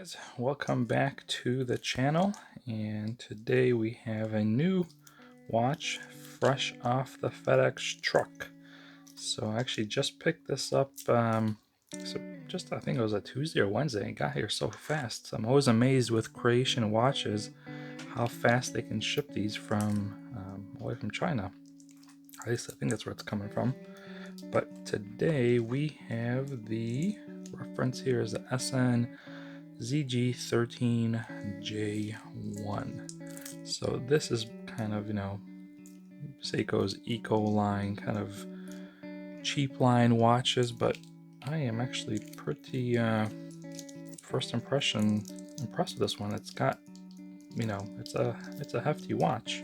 Guys, welcome back to the channel, and today we have a new watch fresh off the FedEx truck. So I actually just picked this up I think it was a Tuesday or Wednesday. It got here so fast. I'm always amazed with Croatian watches how fast they can ship these from away from China. At least I think that's where it's coming from. But today we have the reference here is the SNGZ13J1. So this is kind of, Seiko's eco line, kind of cheap line watches, but I am actually pretty, first impression, impressed with this one. It's got, it's a hefty watch,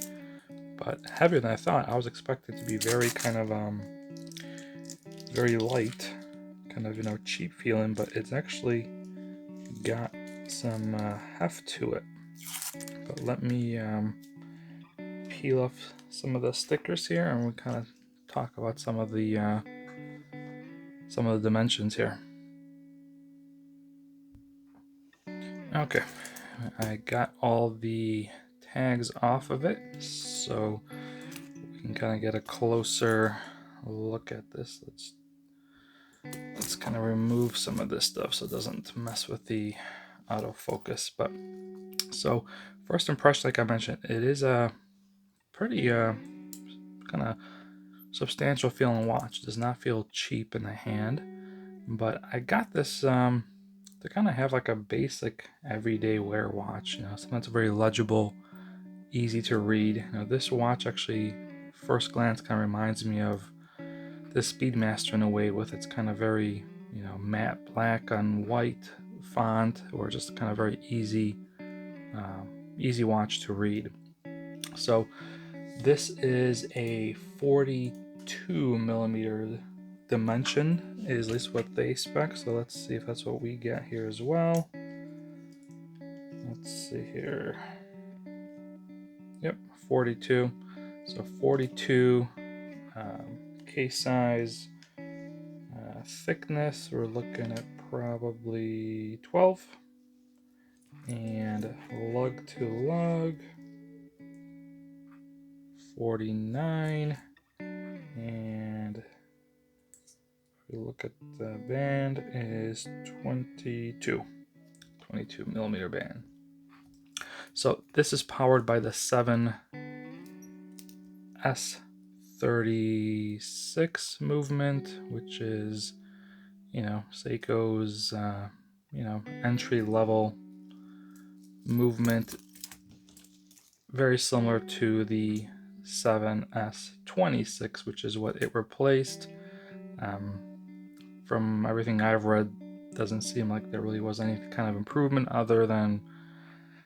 but heavier than I thought. I was expecting it to be very kind of, very light, kind of, cheap feeling, but it's actually got some heft to it. But let me peel off some of the stickers here, and we kind of talk about some of the dimensions here. Okay, I got all the tags off of it, so we can kind of get a closer look at this. Let's kind of remove some of this stuff so it doesn't mess with the autofocus. But so first impression, like I mentioned, it is a pretty kind of substantial feeling watch. It does not feel cheap in the hand, but I got this to kind of have like a basic everyday wear watch. Something that's very legible, easy to read. This watch actually, first glance, kind of reminds me of the Speedmaster in a way, with its kind of very, matte black on white font, or just kind of very easy watch to read. So this is a 42 millimeter dimension, is at least what they spec. So let's see if that's what we get here as well. Let's see here. Yep, 42. So 42 case size. Thickness, we're looking at probably 12. And lug to lug, 49. And if we look at the band, is 22 millimeter band. So this is powered by the 7S36 movement, which is, Seiko's, entry level movement, very similar to the 7S26, which is what it replaced. From everything I've read, doesn't seem like there really was any kind of improvement, other than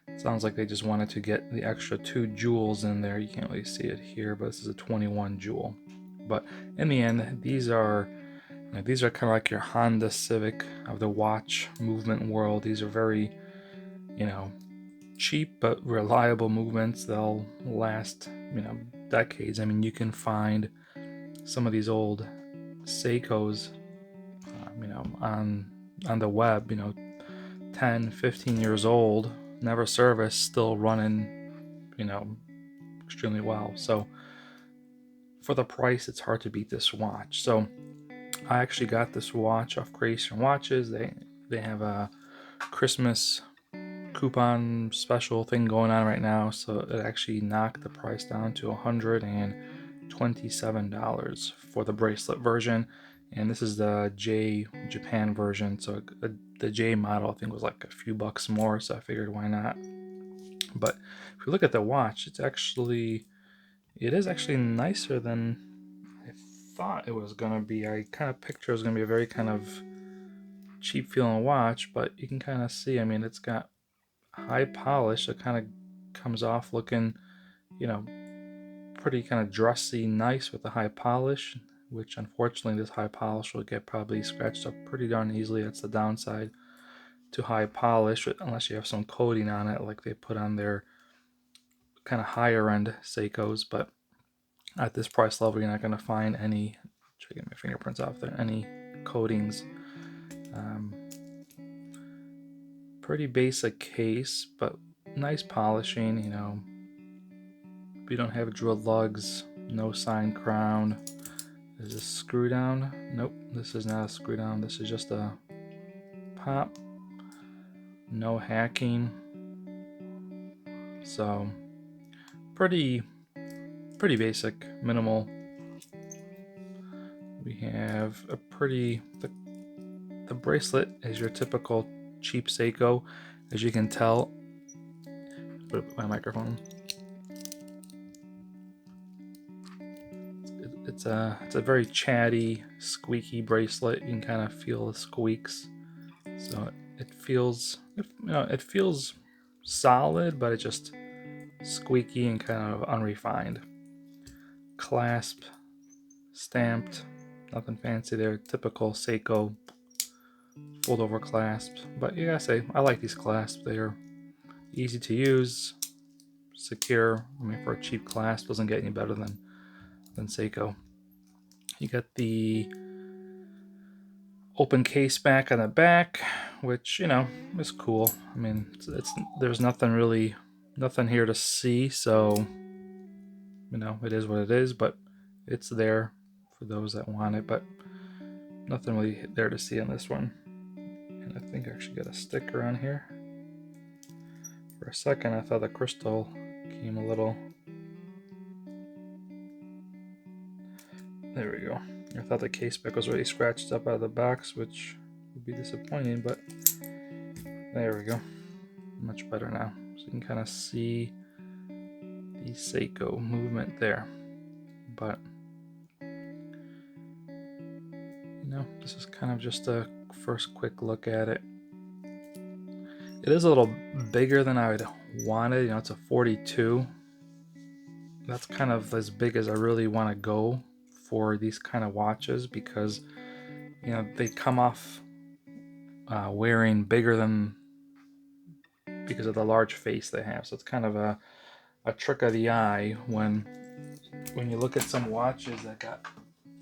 it sounds like they just wanted to get the extra 2 jewels in there. You can't really see it here, but this is a 21 jewel. But in the end, these are kind of like your Honda Civic of the watch movement world. These are very, cheap but reliable movements. They'll last, decades. I mean, you can find some of these old Seikos, on the web, 10, 15 years old, never serviced, still running, extremely well. So for the price, it's hard to beat this watch. So I actually got this watch off Croatian Watches. They have a Christmas coupon special thing going on right now, so it actually knocked the price down to $127 for the bracelet version. And this is the J Japan version, so the J model I think was like a few bucks more, so I figured why not. But if you look at the watch, it is actually nicer than I thought it was gonna be. I kind of pictured it was gonna be a very kind of cheap feeling watch, but you can kind of see, I mean, it's got high polish. It kind of comes off looking, pretty kind of dressy, nice with the high polish, which unfortunately this high polish will get probably scratched up pretty darn easily. That's the downside to high polish, unless you have some coating on it like they put on their kind of higher end Seikos. But at this price level, you're not going to find any, try to get my fingerprints off there, any coatings Pretty basic case, but nice polishing, you know. We don't have drilled lugs, no signed crown. Is this screw down? Nope, this is not a screw down. This is just a pop. No hacking. So pretty basic, minimal. We have a pretty, the bracelet is your typical cheap Seiko, as you can tell. Put up my microphone. It's a very chatty, squeaky bracelet. You can kind of feel the squeaks. So it feels, you know, it feels solid, but it's just squeaky and kind of unrefined. Clasp, stamped, nothing fancy there. Typical Seiko fold over clasp. But you gotta say, I like these clasps. They're easy to use, secure. I mean, for a cheap clasp, doesn't get any better than Seiko. You got the open case back on the back, which, you know, is cool. I mean, there's nothing here to see, so, you know, it is what it is, but it's there for those that want it, but nothing really there to see on this one. And I think I actually got a sticker on here. For a second, I thought the crystal came a little... There we go. I thought the case back was already scratched up out of the box, which would be disappointing, but there we go. Much better now. So you can kind of see the Seiko movement there. But, you know, this is kind of just a first quick look at it. It is a little bigger than I would wanted. You know, it's a 42. That's kind of as big as I really want to go for these kind of watches, because, you know, they come off wearing bigger than, because of the large face they have. So it's kind of a trick of the eye when you look at some watches that got,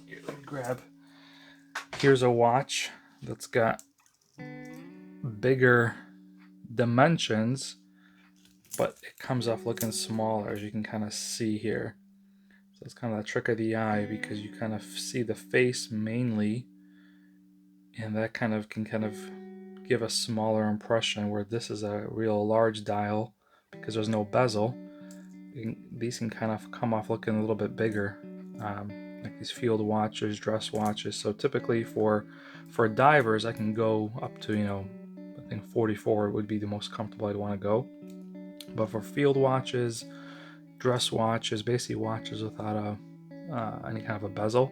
here, let me grab, here's a watch that's got bigger dimensions, but it comes off looking smaller, as you can kind of see here. So it's kind of a trick of the eye, because you kind of see the face mainly, and that kind of can kind of give a smaller impression, where this is a real large dial because there's no bezel. These can kind of come off looking a little bit bigger, like these field watches, dress watches. So typically for divers, I can go up to, you know, I think 44 would be the most comfortable I'd want to go. But for field watches, dress watches, basically watches without any kind of a bezel,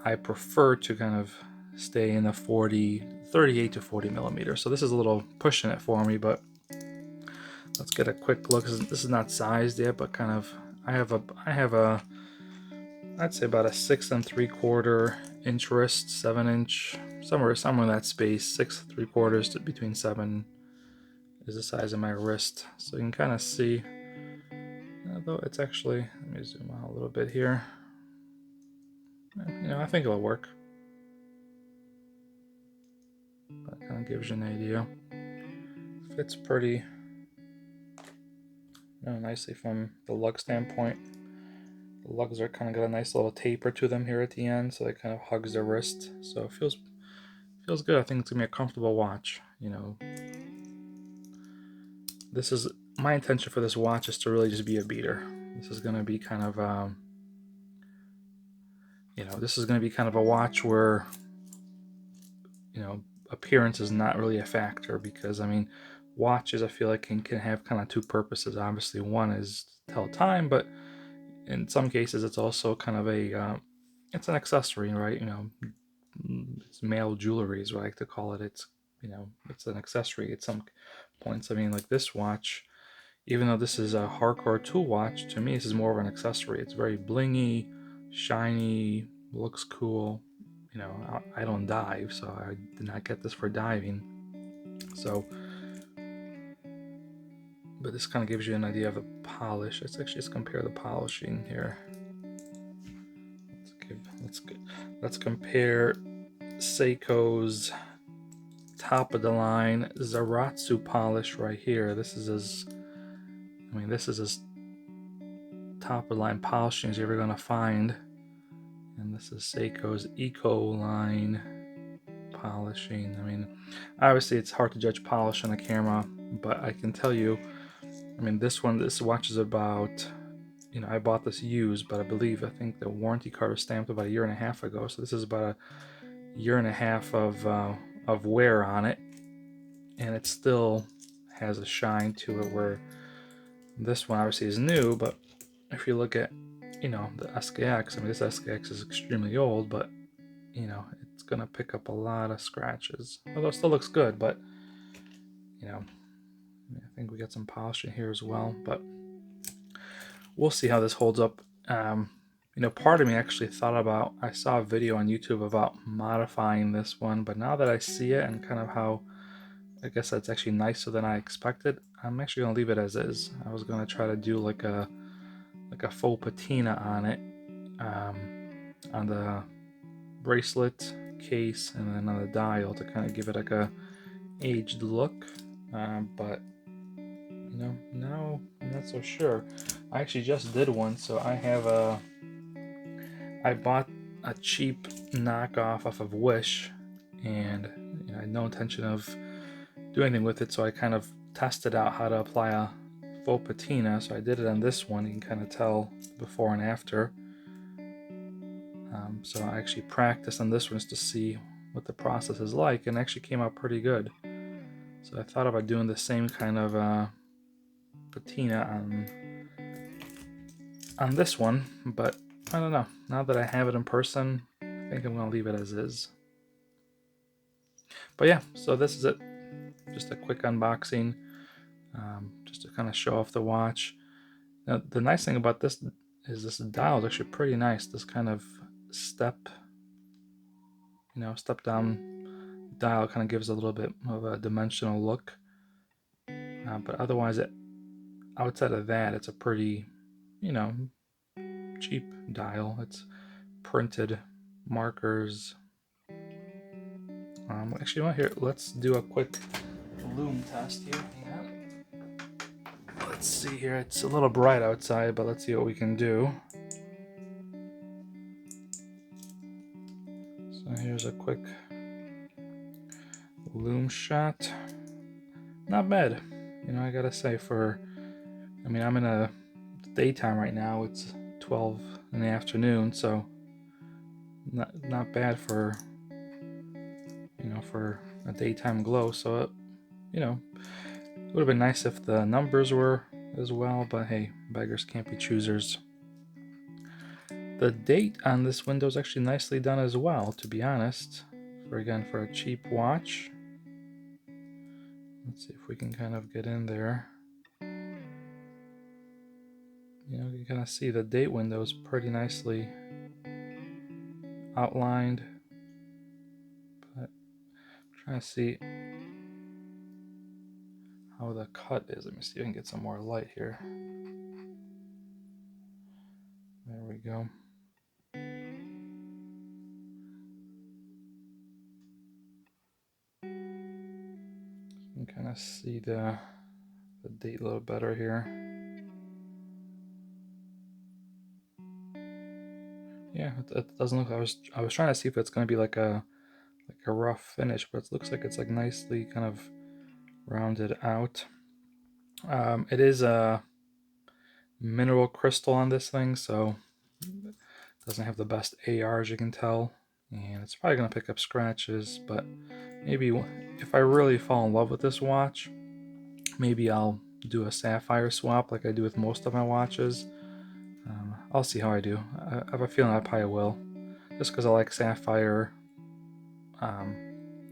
I prefer to kind of stay in the 38 to 40 millimeters. So this is a little pushing it for me, but let's get a quick look. This is not sized yet, but kind of, I have a I'd say about a 6 3/4 inch wrist, 7 inch, somewhere in that space. 6 3/4 to between 7 is the size of my wrist. So you can kind of see, although it's actually, let me zoom out a little bit here. You know, I think it'll work. That kind of gives you an idea. Fits pretty, you know, nicely from the lug standpoint. The lugs are kind of got a nice little taper to them here at the end, so it kind of hugs the wrist. So it feels good. I think it's gonna be a comfortable watch. You know, this is my intention for this watch, is to really just be a beater. This is gonna be kind of, you know, this is gonna be kind of a watch where, you know, appearance is not really a factor, because I mean, watches I feel like can have kind of two purposes. Obviously, one is to tell time, but in some cases it's also kind of a it's an accessory, right? You know, it's male jewelry is what I like to call it. It's, you know, it's an accessory at some points. I mean, like this watch, even though this is a hardcore tool watch, to me this is more of an accessory. It's very blingy, shiny, looks cool. You know, I don't dive, so I did not get this for diving. So, but this kind of gives you an idea of the polish. Let's compare the polishing here. Let's compare Seiko's top of the line Zaratsu polish right here. This is as, I mean, this is as top of the line polishing as you're ever gonna find. And this is Seiko's Eco line polishing. I mean, obviously it's hard to judge polish on the camera, but I can tell you, I mean, this watch is about, you know, I bought this used, but I think the warranty card was stamped about 1.5 years ago. So this is about 1.5 years of wear on it, and it still has a shine to it, where this one obviously is new. But if you look at, you know, the SKX, I mean, this SKX is extremely old, but you know, it's gonna pick up a lot of scratches. Although it still looks good, but you know, I think we got some polish in here as well. But we'll see how this holds up. You know, part of me actually thought about, I saw a video on YouTube about modifying this one, but now that I see it and kind of how, I guess that's actually nicer than I expected, I'm actually gonna leave it as is. I was gonna try to do like a faux patina on it, on the bracelet case, and then on the dial to kind of give it like a aged look. But you know, now I'm not so sure. I actually just did one, so I bought a cheap knockoff off of Wish, and you know, I had no intention of doing anything with it, so I kind of tested out how to apply a faux patina. So I did it on this one. You can kind of tell before and after. So I actually practiced on this one to see what the process is like, and it actually came out pretty good. So I thought about doing the same kind of patina on this one, but I don't know. Now that I have it in person, I think I'm gonna leave it as is. But yeah, so this is it. Just a quick unboxing, just to kind of show off the watch. Now, the nice thing about this is this dial is actually pretty nice. This kind of step down dial kind of gives a little bit of a dimensional look. But otherwise, outside of that, it's a pretty, you know, cheap dial. It's printed markers. Actually, here, let's do a quick lume test here. Let's see here. It's a little bright outside, but let's see what we can do. So here's a quick lume shot. Not bad, you know, I gotta say. I mean, I'm in a daytime right now. It's 12 in the afternoon, so not bad for, you know, for a daytime glow. So it, you know, it would have been nice if the numbers were as well, but hey, beggars can't be choosers. The date on this window is actually nicely done as well, to be honest. For a cheap watch. Let's see if we can kind of get in there. You know, you kind of see the date window is pretty nicely outlined. But I'm trying to see how the cut is. Let me see if I can get some more light here. There we go. You can kind of see the date a little better here. Yeah, it doesn't look. I was trying to see if it's going to be like a rough finish, but it looks like it's like nicely kind of rounded out. It is a mineral crystal on this thing, so it doesn't have the best AR, as you can tell, and it's probably going to pick up scratches. But maybe if I really fall in love with this watch, maybe I'll do a sapphire swap like I do with most of my watches. I'll see how I do. I have a feeling I probably will, just because I like sapphire a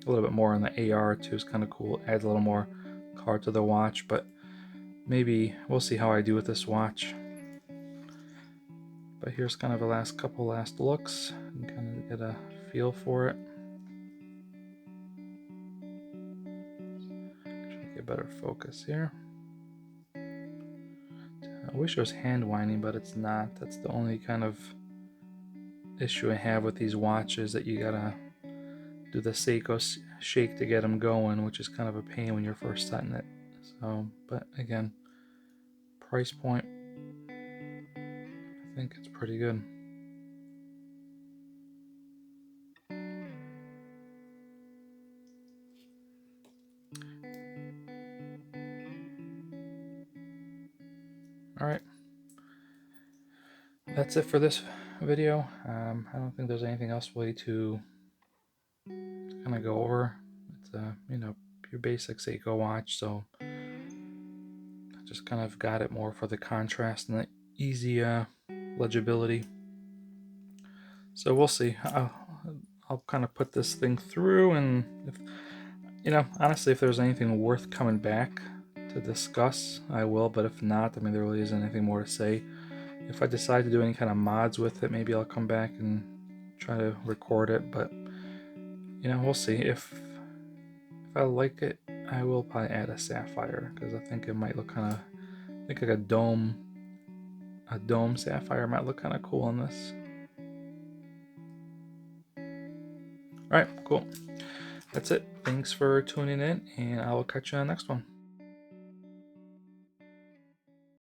little bit more, and the AR too is kind of cool. Adds a little more color to the watch, but maybe we'll see how I do with this watch. But here's kind of the last looks, and kind of get a feel for it. Try to get better focus here. I wish it was hand winding, but it's not. That's the only kind of issue I have with these watches, that you gotta do the Seiko shake to get them going, which is kind of a pain when you're first setting it. So, but again, price point, I think it's pretty good. All right, that's it for this video. I don't think there's anything else really to kind of go over. It's a, you know, your basic Seiko watch, so I just kind of got it more for the contrast and the easy legibility. So we'll see. I'll kind of put this thing through, and if, you know, honestly, if there's anything worth coming back to discuss, I will. But if not, I mean, there really isn't anything more to say. If I decide to do any kind of mods with it, maybe I'll come back and try to record it. But you know, we'll see. If I like it, I will probably add a sapphire, because I think it might look kind of, I think like a dome sapphire might look kind of cool on this. All right, cool. That's it. Thanks for tuning in, and I will catch you on the next one.